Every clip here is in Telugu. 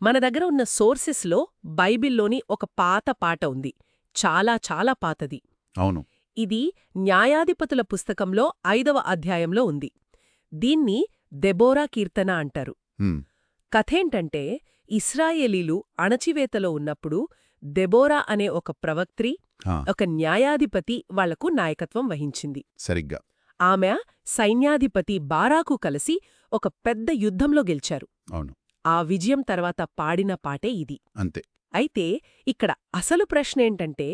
మన దగ్గర ఉన్న సోర్సెస్లో బైబిల్లోని ఒక పాత పాట ఉంది. చాలా చాలా పాతది. అవును. ఇది న్యాయాధిపతుల పుస్తకంలో 5వ అధ్యాయంలో ఉంది. దీన్ని దెబోరా కీర్తన అంటారు. హ్మ్. కథేంటంటే, ఇశ్రాయేలీలు అణచివేతలో ఉన్నప్పుడు దెబోరా అనే ఒక ప్రవక్త్రి, ఆ, ఒక న్యాయాధిపతి వాళ్లకు నాయకత్వం వహించింది. సరిగ్గా. ఆమె సైన్యాధిపతి బారాకు కలిసి ఒక పెద్ద యుద్ధంలో గెలిచారు. అవును. ఆ విజయం తర్వాత పాడిన పాటే ఇది. అంతే. అయితే ఇక్కడ అసలు ప్రశ్నేంటంటే,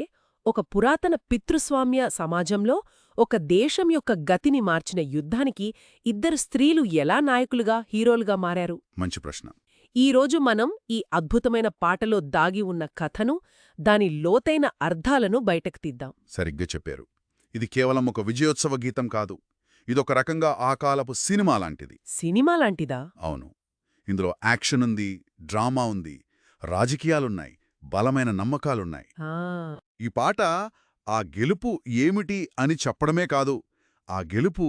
ఒక పురాతన పితృస్వామ్య సమాజంలో ఒక దేశం యొక్క గతిని మార్చిన యుద్ధానికి ఇద్దరు స్త్రీలు ఎలా నాయకులుగా, హీరోలుగా మారారు? మంచి ప్రశ్న. ఈరోజు మనం ఈ అద్భుతమైన పాటలో దాగి ఉన్న కథను, దాని లోతైన అర్థాలను బయటకు తీద్దాం. సరిగ్గా చెప్పారు. ఇది కేవలం ఒక విజయోత్సవ గీతం కాదు. ఇదొక రకంగా ఆ కాలపు సినిమా లాంటిది. సినిమా లాంటిదా? అవును. ఇందులో యాక్షన్ ఉంది, డ్రామా ఉంది, రాజకీయాలున్నాయి, బలమైన నమ్మకాలున్నాయి. ఆ, ఈ పాట ఆ గెలుపు ఏమిటి అని చెప్పడమే కాదు, ఆ గెలుపు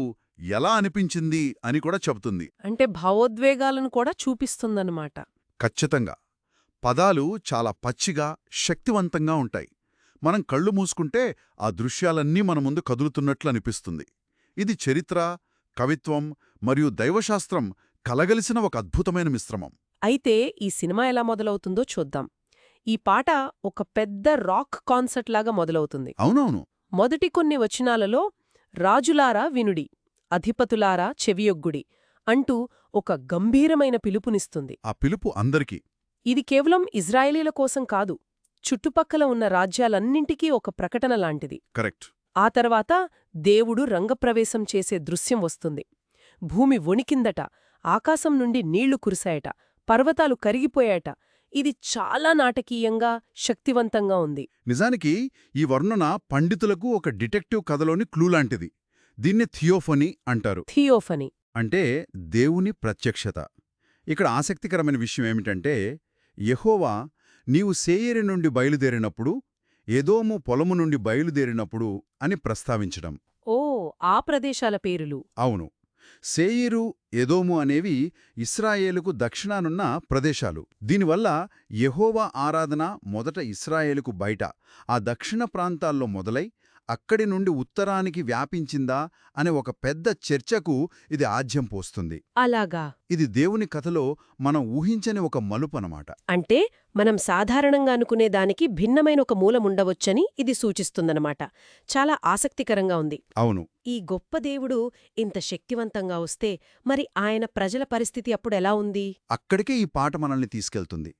ఎలా అనిపించింది అని కూడా చెబుతుంది. అంటే భావోద్వేగాలను కూడా చూపిస్తుందన్నమాట. ఖచ్చితంగా. పదాలు చాలా పచ్చిగా, శక్తివంతంగా ఉంటాయి. మనం కళ్ళు మూసుకుంటే ఆ దృశ్యాలన్నీ మన ముందు కదులుతున్నట్లు అనిపిస్తుంది. ఇది చరిత్ర, కవిత్వం మరియు దైవశాస్త్రం కలగలిసిన ఒక అద్భుతమైన మిశ్రమం. అయితే ఈ సినిమా ఎలా మొదలవుతుందో చూద్దాం. ఈ పాట ఒక పెద్ద రాక్ కాన్సర్ట్ లాగా మొదలవుతుంది. అవునవును. మొదటి కొన్ని వచనాలలో రాజులారా వినుడి, అధిపతులారా చెవియొగ్గుడి అంటూ ఒక గంభీరమైన పిలుపునిస్తుంది. ఆ పిలుపు అందరికీ. ఇది కేవలం ఇజ్రాయేలీల కోసం కాదు, చుట్టుపక్కల ఉన్న రాజ్యాలన్నింటికీ ఒక ప్రకటన లాంటిది. కరెక్ట్. ఆ తర్వాత దేవుడు రంగప్రవేశం చేసే దృశ్యం వస్తుంది. భూమి వణికిందట, ఆకాశం నుండి నీళ్లు కురిశాయట, పర్వతాలు కరిగిపోయాయట. ఇది చాలా నాటకీయంగా, శక్తివంతంగా ఉంది. నిజానికి ఈ వర్ణన పండితులకు ఒక డిటెక్టివ్ కథలోని క్లూ లాంటిది. దీన్ని థియోఫనీ అంటారు. థియోఫనీ అంటే దేవుని ప్రత్యక్షత. ఇక్కడ ఆసక్తికరమైన విషయం ఏమిటంటే, యెహోవా నీవు సేయీరు నుండి బయలుదేరినప్పుడు, ఎదోము పొలము నుండి బయలుదేరినప్పుడు అని ప్రస్తావించడం. ఓ, ఆ ప్రదేశాల పేరులు. అవును. సేయీరు, ఎదోము అనేవి ఇస్రాయేలుకు దక్షిణానున్న ప్రదేశాలు. దీనివల్ల యెహోవా ఆరాధన మొదట ఇస్రాయేలుకు బయట, ఆ దక్షిణ ప్రాంతాల్లో మొదలై అక్కడి నుండి ఉత్తరానికి వ్యాపించిందా అనే ఒక పెద్ద చర్చకు ఇది ఆజ్యం పోస్తుంది. అలాగా. ఇది దేవుని కథలో మనం ఊహించని ఒక మలుపనమాట. అంటే మనం సాధారణంగా అనుకునే దానికి భిన్నమైన ఒక మూలముండవచ్చని ఇది సూచిస్తుందన్నమాట. చాలా ఆసక్తికరంగా ఉంది. అవును. ఈ గొప్ప దేవుడు ఇంత శక్తివంతంగా వస్తే మరి ఆయన ప్రజల పరిస్థితి అప్పుడెలా ఉంది? అక్కడికే ఈ పాట మనల్ని తీసుకెళ్తుంది.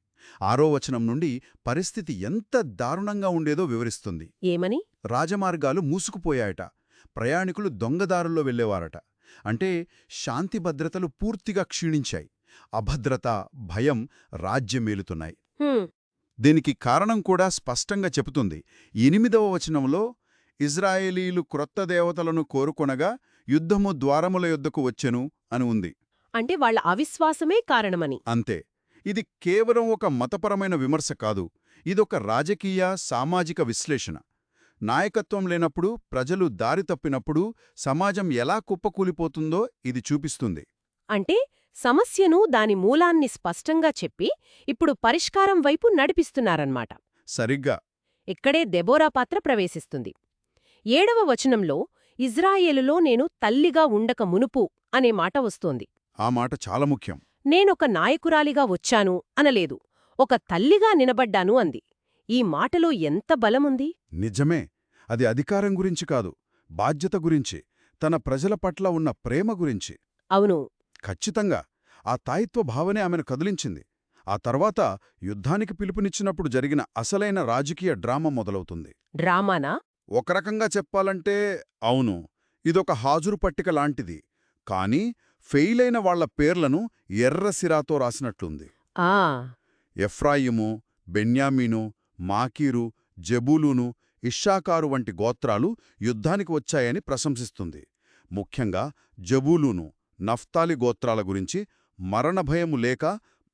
6వ వచనం నుండి పరిస్థితి ఎంత దారుణంగా ఉండేదో వివరిస్తుంది. ఏమని? రాజమార్గాలు మూసుకుపోయాయట, ప్రయాణికులు దొంగదారుల్లో వెళ్లేవారట. అంటే శాంతి భద్రతలు పూర్తిగా క్షీణించాయి. అభద్రత, భయం రాజ్యమేలుతున్నాయి. హ్మ్, దీనికి కారణం కూడా స్పష్టంగా చెబుతుంది. 8వ వచనంలో ఇజ్రాయేలీలు క్రొత్త దేవతలను కోరుకొనగా యుద్ధము ద్వారముల యొద్దకు వచ్చెను అని ఉంది. అంటే వాళ్ళ అవిశ్వాసమే కారణమని. అంతే. ఇది కేవలం ఒక మతపరమైన విమర్శ కాదు, ఇదొక రాజకీయ, సామాజిక విశ్లేషణ. నాయకత్వం లేనప్పుడు, ప్రజలు దారి తప్పినప్పుడు సమాజం ఎలా కుప్పకూలిపోతుందో ఇది చూపిస్తుంది. అంటే సమస్యను, దాని మూలాన్ని స్పష్టంగా చెప్పి ఇప్పుడు పరిష్కారం వైపు నడిపిస్తున్నారన్నమాట. సరిగ్గా. ఇక్కడే దెబోరా పాత్ర ప్రవేశిస్తుంది. 7వ వచనంలో ఇజ్రాయేలులో నేను తల్లిగా ఉండక మునుపు అనే మాట వస్తోంది. ఆ మాట చాలా ముఖ్యం. నేనొక నాయకురాలిగా వచ్చాను అనలేదు, ఒక తల్లిగా నిలబడ్డాను అంది. ఈ మాటలో ఎంత బలముంది! నిజమే. అది అధికారం గురించి కాదు, బాధ్యత గురించి, తన ప్రజల పట్ల ఉన్న ప్రేమ గురించి. అవును. ఖచ్చితంగా. ఆ తాయిత్వ భావనే ఆమెను కదిలించింది. ఆ తర్వాత యుద్ధానికి పిలుపునిచ్చినప్పుడు జరిగిన అసలైన రాజకీయ డ్రామా మొదలవుతుంది. డ్రామానా? ఒక రకంగా చెప్పాలంటే అవును, ఇదొక హాజరు పట్టిక లాంటిది. కానీ ఫెయిలైన వాళ్ల పేర్లను ఎర్రసిరాతో రాసినట్లుంది. ఆ, ఎఫ్రాయిము, బెన్యామీను, మాకీరు, జెబూలూను, ఇశ్శాకారు వంటి గోత్రాలు యుద్ధానికి వచ్చాయని ప్రశంసిస్తుంది. ముఖ్యంగా జెబూలూను, నఫ్తాలి గోత్రాల గురించి మరణభయము లేక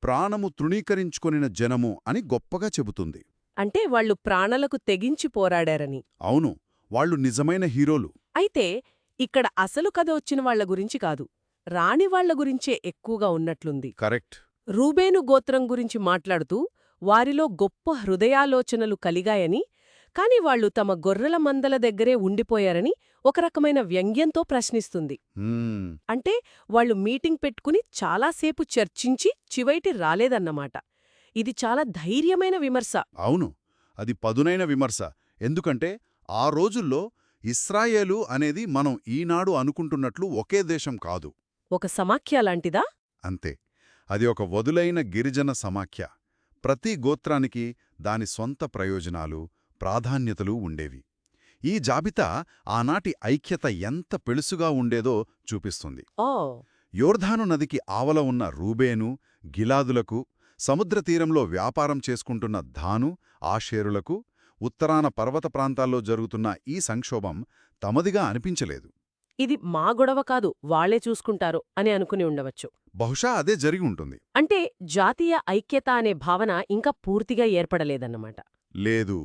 ప్రాణము తృణీకరించుకొనిన జనము అని గొప్పగా చెబుతుంది. అంటే వాళ్ళు ప్రాణలకు తెగించి పోరాడారని. అవును, వాళ్ళు నిజమైన హీరోలు. అయితే ఇక్కడ అసలు కథ వచ్చిన వాళ్ల గురించి కాదు, రాణివాళ్ల గురించే ఎక్కువగా ఉన్నట్లుంది. కరెక్ట్. రూబేను గోత్రం గురించి మాట్లాడుతూ వారిలో గొప్ప హృదయాలోచనలు కలిగాయని, కాని వాళ్లు తమ గొర్రెల మందల దగ్గరే ఉండిపోయారని ఒక రకమైన వ్యంగ్యంతో ప్రశ్నిస్తుంది. హ్మ్, అంటే వాళ్లు మీటింగ్ పెట్టుకుని చాలాసేపు చర్చించి చివైటి రాలేదన్నమాట. ఇది చాలా ధైర్యమైన విమర్శ. అవును, అది పదునైన విమర్శ. ఎందుకంటే ఆ రోజుల్లో ఇస్రాయేలు అనేది మనం ఈనాడు అనుకుంటున్నట్లు ఒకే దేశం కాదు. ఒక సమాఖ్య లాంటిదా? అంతే. అది ఒక వదులైన గిరిజన సమాఖ్య. ప్రతి గోత్రానికి దాని సొంత ప్రయోజనాలు, ప్రాధాన్యతలు ఉండేవి. ఈ జాబితా ఆనాటి ఐక్యత ఎంత పెళుసుగా ఉండేదో చూపిస్తుంది. ఓ, యోర్ధాను నదికి ఆవల ఉన్న రూబేను, గిలాదులకు, సముద్రతీరంలో వ్యాపారం చేసుకుంటున్న ధాను, ఆషేరులకు, ఉత్తరాన పర్వత ప్రాంతాల్లో జరుగుతున్న ఈ సంక్షోభం తమదిగా అనిపించలేదు. ఇది మా గొడవ కాదు, వాళ్లే చూసుకుంటారు అని అనుకుని ఉండవచ్చు. బహుశా అదే జరిగి ఉంటుంది. అంటే జాతీయ ఐక్యత అనే భావన ఇంకా పూర్తిగా ఏర్పడలేదన్నమాట. లేదు.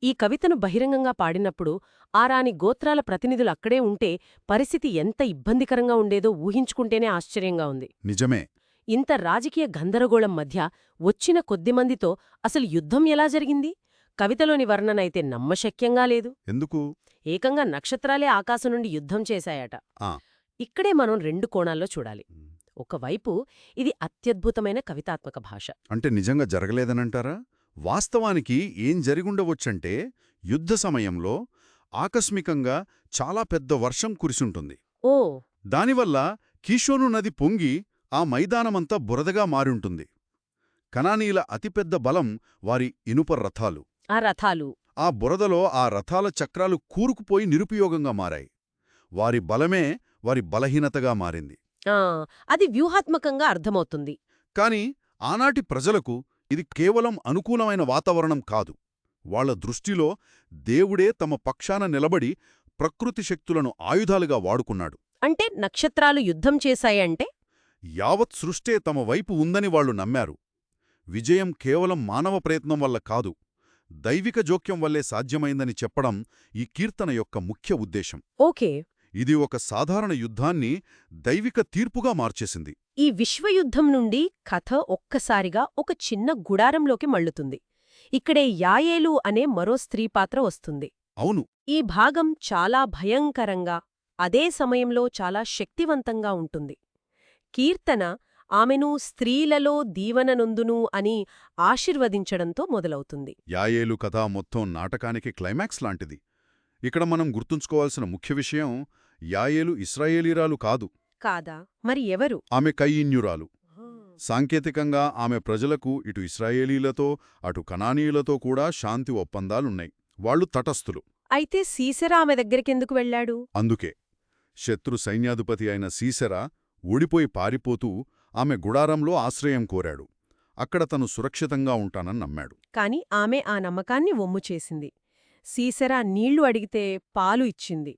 ఈ కవితను బహిరంగంగా పాడినప్పుడు ఆరాని గోత్రాల ప్రతినిధులు అక్కడే ఉంటే పరిస్థితి ఎంత ఇబ్బందికరంగా ఉండేదో ఊహించుకుంటేనే ఆశ్చర్యంగా ఉంది. నిజమే. ఇంత రాజకీయ గందరగోళం మధ్య వచ్చిన కొద్దిమందితో అసలు యుద్ధం ఎలా జరిగింది? కవితలోని వర్ణనైతే నమ్మశక్యంగా లేదు. ఎందుకు? ఏకంగా నక్షత్రాలే ఆకాశం నుండి యుద్ధం చేశాయట. ఆ. ఇక్కడే మనం రెండు కోణాల్లో చూడాలి. ఒకవైపు ఇది అత్యద్భుతమైన కవితాత్మక భాష. అంటే నిజంగా జరగలేదనంటారా? వాస్తవానికి ఏం జరిగుండవచ్చంటే, యుద్ధ సమయంలో ఆకస్మికంగా చాలా పెద్ద వర్షం కురిసుంటుంది. ఓ, దానివల్ల కీషోను నది పొంగి ఆ మైదానమంతా బురదగా మారుంటుంది. కనానీల అతిపెద్ద బలం వారి ఇనుప రథాలు. ఆ రథాలు ఆ బురదలో ఆ రథాల చక్రాలు కూరుకుపోయి నిరుపయోగంగా మారాయి. వారి బలమే వారి బలహీనతగా మారింది. అది వ్యూహాత్మకంగా అర్థమవుతుంది. కాని ఆనాటి ప్రజలకు ఇది కేవలం అనుకూలమైన వాతావరణం కాదు. వాళ్ల దృష్టిలో దేవుడే తమ పక్షాన నిలబడి ప్రకృతి శక్తులను ఆయుధాలుగా వాడుకున్నాడు. అంటే నక్షత్రాలు యుద్ధం చేశాయంటే యావత్ సృష్టే తమ వైపు ఉందని వాళ్లు నమ్మారు. విజయం కేవలం మానవ ప్రయత్నం వల్ల కాదు, దైవిక జోక్యం వల్లే సాధ్యమైందని చెప్పడం ఈ కీర్తన యొక్క ముఖ్య ఉద్దేశం. ఓకే. ఇది ఒక సాధారణ యుద్ధాన్ని దైవిక తీర్పుగా మార్చేసింది. ఈ విశ్వయుద్ధం నుండి కథ ఒక్కసారిగా ఒక చిన్న గుడారంలోకి మళ్ళుతుంది. ఇక్కడే యాయేలు అనే మరో స్త్రీ పాత్ర వస్తుంది. అవును. ఈ భాగం చాలా భయంకరంగా, అదే సమయంలో చాలా శక్తివంతంగా ఉంటుంది. కీర్తన ఆమెను స్త్రీలలో దీవననొందును అని ఆశీర్వదించడంతో మొదలవుతుంది. యాయేలు కథ మొత్తం నాటకానికి క్లైమాక్స్ లాంటిది. ఇక్కడ మనం గుర్తుంచుకోవాల్సిన ముఖ్య విషయం, యాయేలు ఇశ్రాయేలీరాలు కాదు. కాదా? మరి ఎవరు? ఆమె కయీన్యురాలు. సాంకేతికంగా ఆమె ప్రజలకు ఇటు ఇశ్రాయేలీలతో అటు కనానీయులతో కూడా శాంతి ఒప్పందాలున్నాయి. వాళ్లు తటస్థులు. అయితే సీసెరా ఆమె దగ్గరికెందుకు వెళ్లాడు? అందుకే శత్రు సైన్యాధిపతి అయిన సీసెరా ఊడిపోయి పారిపోతూ ఆమె గుడారంలో ఆశ్రయం కోరాడు. అక్కడ తను సురక్షితంగా ఉంటానని నమ్మాడు. కాని ఆమె ఆ నమ్మకాన్ని వమ్ము చేసింది. సీసెరా నీళ్లు అడిగితే పాలు ఇచ్చింది.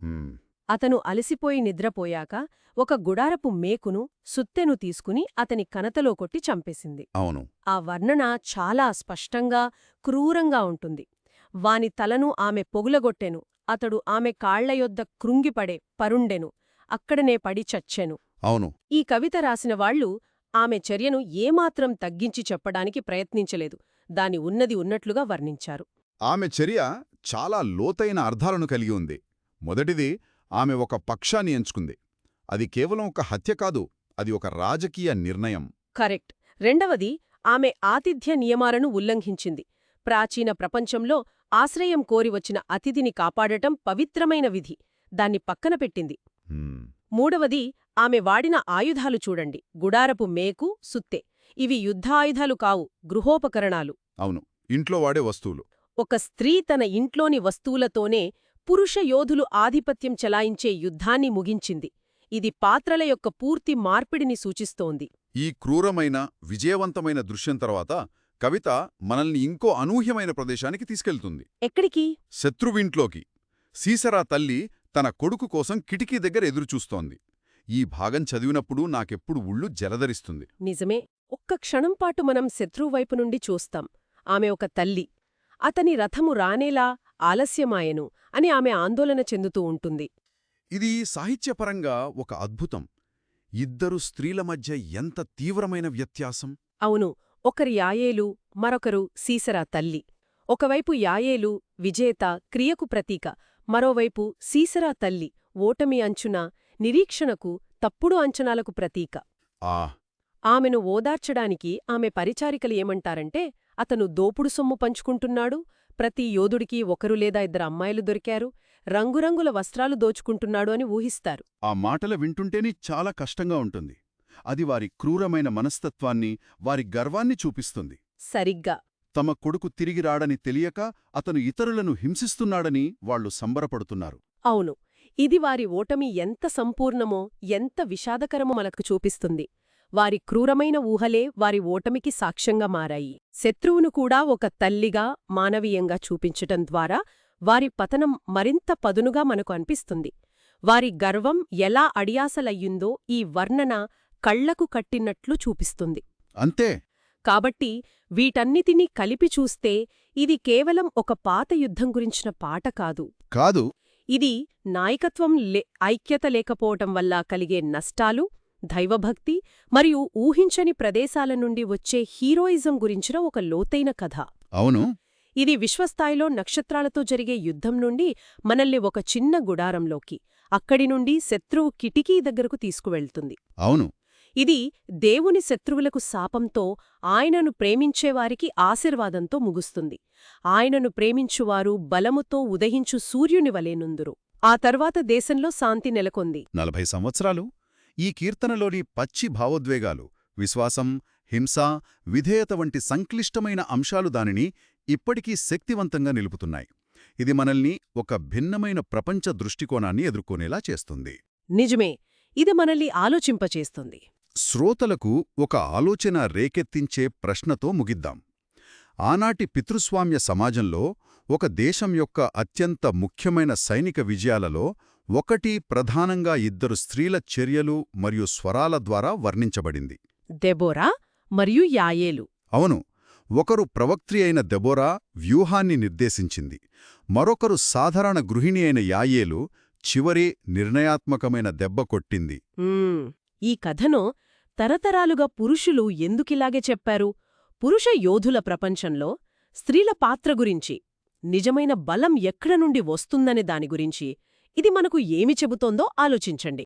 అతను అలసిపోయి నిద్రపోయాక ఒక గుడారపు మేకును, సుత్తెను తీసుకుని అతని కనతలో కొట్టి చంపేసింది. అవును. ఆ వర్ణన చాలా స్పష్టంగా, క్రూరంగా ఉంటుంది. వాని తలను ఆమె పొగులగొట్టెను. అతడు ఆమె కాళ్లయొద్ద కృంగిపడే పరుండెను. అక్కడనే పడి చచ్చెను. అవును. ఈ కవిత రాసిన వాళ్లు ఆమె చర్యను ఏమాత్రం తగ్గించి చెప్పడానికి ప్రయత్నించలేదు. దాని ఉన్నది ఉన్నట్లుగా వర్ణించారు. ఆమె చర్య చాలా లోతైన అర్థాలను కలిగి ఉంది. మొదటిది, ఆమె ఒక పక్షాన్ని ఎంచుకుంది. అది కేవలం ఒక హత్య కాదు, అది ఒక రాజకీయ నిర్ణయం. కరెక్ట్. రెండవది, ఆమె ఆతిథ్య నియమాలను ఉల్లంఘించింది. ప్రాచీన ప్రపంచంలో ఆశ్రయం కోరి వచ్చిన అతిథిని కాపాడటం పవిత్రమైన విధి. దాన్ని పక్కన పెట్టింది. మూడవది, ఆమె వాడిన ఆయుధాలు చూడండి. గుడారపు మేకు, సుత్తె. ఇవి యుద్ధాయుధాలు కావు, గృహోపకరణాలు. అవును, ఇంట్లో వాడే వస్తువులు. ఒక స్త్రీ తన ఇంట్లోని వస్తువులతోనే పురుష యోధులు ఆధిపత్యం చెలాయించే యుద్ధాన్ని ముగించింది. ఇది పాత్రల యొక్క పూర్తి మార్పిడిని సూచిస్తోంది. ఈ క్రూరమైన, విజయవంతమైన దృశ్యం తర్వాత కవిత మనల్ని ఇంకో అనూహ్యమైన ప్రదేశానికి తీసుకెళ్తుంది. ఎక్కడికి? శత్రువింట్లోకి. సీసెరా తల్లి తన కొడుకు కోసం కిటికీ దగ్గర ఎదురుచూస్తోంది. ఈ భాగం చదివినప్పుడు నాకెప్పుడు ఉళ్ళు జలధరిస్తుంది. నిజమే. ఒక్క క్షణంపాటు మనం శత్రువైపు నుండి చూస్తాం. ఆమె ఒక తల్లి. అతని రథము రానేలా ఆలస్యమాయెను అని ఆమె ఆందోళన చెందుతూ ఉంటుంది. ఇది సాహిత్యపరంగా ఒక అద్భుతం. ఇద్దరు స్త్రీల మధ్య ఎంత తీవ్రమైన వ్యత్యాసం! అవును, ఒకరు యాయేలు, మరొకరు సీసెరా తల్లి. ఒకవైపు యాయేలు విజేత, క్రియకు ప్రతీక, మరోవైపు సీసెరా తల్లి ఓటమి అంచున, నిరీక్షణకు, తప్పుడు అంచనాలకు ప్రతీక. ఆ ఆమెను ఓదార్చడానికి ఆమె పరిచారికలు ఏమంటారంటే, అతను దోపుడు సొమ్ము పంచుకుంటున్నాడు, ప్రతి యోధుడికి ఒకరు లేదా ఇద్దరు అమ్మాయిలు దొరికారు, రంగురంగుల వస్త్రాలు దోచుకుంటున్నాడు అని ఊహిస్తారు. ఆ మాటలు వింటుంటేనే చాలా కష్టంగా ఉంటుంది. అది వారి క్రూరమైన మనస్తత్వాన్ని, వారి గర్వాన్ని చూపిస్తుంది. సరిగ్గా. తమ కొడుకు తిరిగి రాడని తెలియక అతను ఇతరులను హింసిస్తున్నాడని వాళ్లు సంబరపడుతున్నారు. అవును, ఇది వారి ఓటమి ఎంత సంపూర్ణమో, ఎంత విషాదకరమో మనకు చూపిస్తుంది. వారి క్రూరమైన ఊహలే వారి ఓటమికి సాక్ష్యంగా మారాయి. శత్రువును కూడా ఒక తల్లిగా, మానవీయంగా చూపించటం ద్వారా వారి పతనం మరింత పదునుగా మనకు అనిపిస్తుంది. వారి గర్వం ఎలా అడియాసలయ్యిందో ఈ వర్ణన కళ్లకు కట్టినట్లు చూపిస్తుంది. అంతే. కాబట్టి వీటన్నిటినీ కలిపి చూస్తే ఇది కేవలం ఒక పాత యుద్ధం గురించిన పాట కాదు. కాదు. ఇది నాయకత్వం ఐక్యత లేకపోవటం వల్ల కలిగే నష్టాలు, దైవభక్తి మరియు ఊహించని ప్రదేశాల నుండి వచ్చే హీరోయిజం గురించిన ఒక లోతైన కథ. అవును. ఇది విశ్వస్థాయిలో నక్షత్రాలతో జరిగే యుద్ధం నుండి మనల్ని ఒక చిన్న గుడారంలోకి, అక్కడి నుండి శత్రువు కిటికీ దగ్గరకు తీసుకువెళ్తుంది. అవును. ఇది దేవుని శత్రువులకు శాపంతో, ఆయనను ప్రేమించేవారికి ఆశీర్వాదంతో ముగుస్తుంది. ఆయనను ప్రేమించువారు బలముతో ఉదయించు సూర్యుని వలెనుందురు. ఆ తర్వాత దేశంలో శాంతి నెలకొంది. 40 సంవత్సరాలు. ఈ కీర్తనలోని పచ్చి భావోద్వేగాలు, విశ్వాసం, హింస, విధేయత వంటి సంక్లిష్టమైన అంశాలు దానిని ఇప్పటికీ శక్తివంతంగా నిలుపుతున్నాయి. ఇది మనల్ని ఒక భిన్నమైన ప్రపంచ దృష్టికోణాన్ని ఎదుర్కొనేలా చేస్తుంది. నిజమే, ఇది మనల్ని ఆలోచింపచేస్తుంది. శ్రోతలకు ఒక ఆలోచన రేకెత్తించే ప్రశ్నతో ముగిద్దాం. ఆనాటి పితృస్వామ్య సమాజంలో ఒక దేశం యొక్క అత్యంత ముఖ్యమైన సైనిక విజయాలలో ఒకటి ప్రధానంగా 2 స్త్రీల చర్యలు మరియు స్వరాల ద్వారా వర్ణించబడింది. దెబోరా మరియు యాయేలు. అవును. ఒకరు ప్రవక్త్రి అయిన దెబోరా వ్యూహాన్ని నిర్దేశించింది. మరొకరు సాధారణ గృహిణి అయిన యాయేలు చివరి నిర్ణయాత్మకమైన దెబ్బ కొట్టింది. ఈ కథను తరతరాలుగా పురుషులు ఎందుకిలాగే చెప్పారు? పురుష యోధుల ప్రపంచంలో స్త్రీల పాత్ర గురించి, నిజమైన బలం ఎక్కడ నుండి వస్తుందనే దాని గురించి ఇది మనకు ఏమి చెబుతోందో ఆలోచించండి.